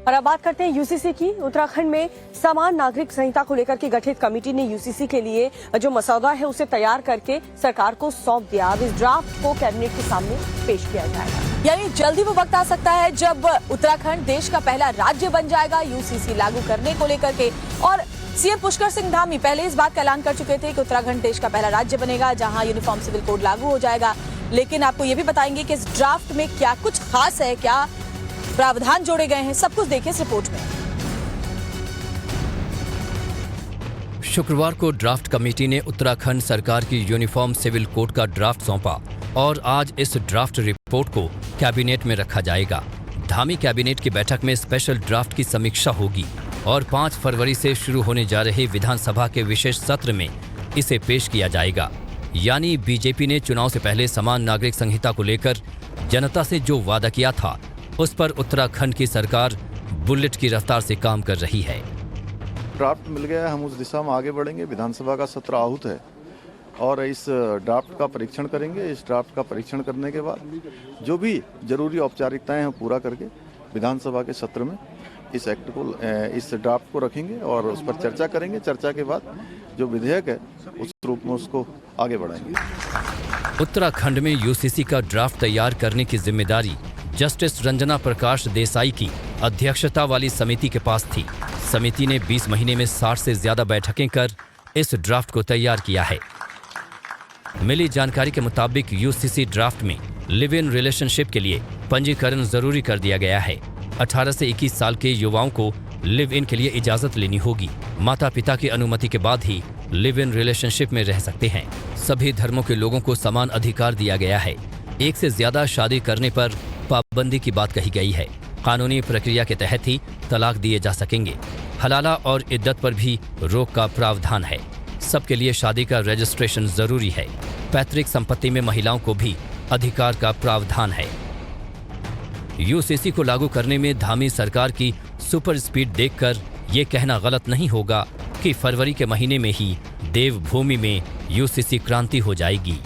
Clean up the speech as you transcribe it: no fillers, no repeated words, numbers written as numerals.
और अब बात करते हैं यूसीसी की। उत्तराखंड में समान नागरिक संहिता को लेकर के गठित कमेटी ने यूसीसी के लिए जो मसौदा है उसे तैयार करके सरकार को सौंप दिया। अब इस ड्राफ्ट को कैबिनेट के सामने पेश किया जाएगा। यानी जल्दी वो वक्त आ सकता है जब उत्तराखंड देश का पहला राज्य बन जाएगा यूसीसी लागू करने को लेकर के। और सीएम पुष्कर सिंह धामी पहले इस बात का ऐलान कर चुके थे कि उत्तराखंड देश का पहला राज्य बनेगा जहां यूनिफॉर्म सिविल कोड लागू हो जाएगा। लेकिन आपको ये भी बताएंगे कि इस ड्राफ्ट में क्या कुछ खास है, क्या प्रावधान जोड़े गए हैं, सब कुछ देखिए इस रिपोर्ट में। शुक्रवार को ड्राफ्ट कमेटी ने उत्तराखंड सरकार की यूनिफॉर्म सिविल कोड का ड्राफ्ट सौंपा और आज इस ड्राफ्ट रिपोर्ट को कैबिनेट में रखा जाएगा। धामी कैबिनेट की बैठक में स्पेशल ड्राफ्ट की समीक्षा होगी और 5 फरवरी से शुरू होने जा रहे विधानसभा के विशेष सत्र में इसे पेश किया जाएगा। यानी बीजेपी ने चुनाव से पहले समान नागरिक संहिता को लेकर जनता से जो वादा किया था उस पर उत्तराखंड की सरकार बुलेट की रफ्तार से काम कर रही है। ड्राफ्ट मिल गया, हम उस दिशा में आगे बढ़ेंगे। विधानसभा का सत्र आहूत है और इस ड्राफ्ट का परीक्षण करेंगे। इस ड्राफ्ट का परीक्षण करने के बाद जो भी जरूरी औपचारिकताएं हैं पूरा करके विधानसभा के सत्र में इस एक्ट को, इस ड्राफ्ट को रखेंगे और उस पर चर्चा करेंगे। चर्चा के बाद जो विधेयक है उस रूप में उसको आगे बढ़ाएंगे। उत्तराखंड में यूसीसी का ड्राफ्ट तैयार करने की जिम्मेदारी जस्टिस रंजना प्रकाश देसाई की अध्यक्षता वाली समिति के पास थी। समिति ने 20 महीने में 60 से ज्यादा बैठकें कर इस ड्राफ्ट को तैयार किया है। मिली जानकारी के मुताबिक यूसीसी ड्राफ्ट में लिव इन रिलेशनशिप के लिए पंजीकरण जरूरी कर दिया गया है। 18 से 21 साल के युवाओं को लिव इन के लिए इजाजत लेनी होगी। माता पिता की अनुमति के बाद ही लिव इन रिलेशनशिप में रह सकते हैं। सभी धर्मों के लोगों को समान अधिकार दिया गया है। एक से ज्यादा शादी करने पर पाबंदी की बात कही गई है। कानूनी प्रक्रिया के तहत ही तलाक दिए जा सकेंगे। हलाला और इद्दत पर भी रोक का प्रावधान है। सबके लिए शादी का रजिस्ट्रेशन जरूरी है। पैतृक संपत्ति में महिलाओं को भी अधिकार का प्रावधान है। यूसीसी को लागू करने में धामी सरकार की सुपर स्पीड देखकर ये कहना गलत नहीं होगा कि फरवरी के महीने में ही देवभूमि में यूसीसी क्रांति हो जाएगी।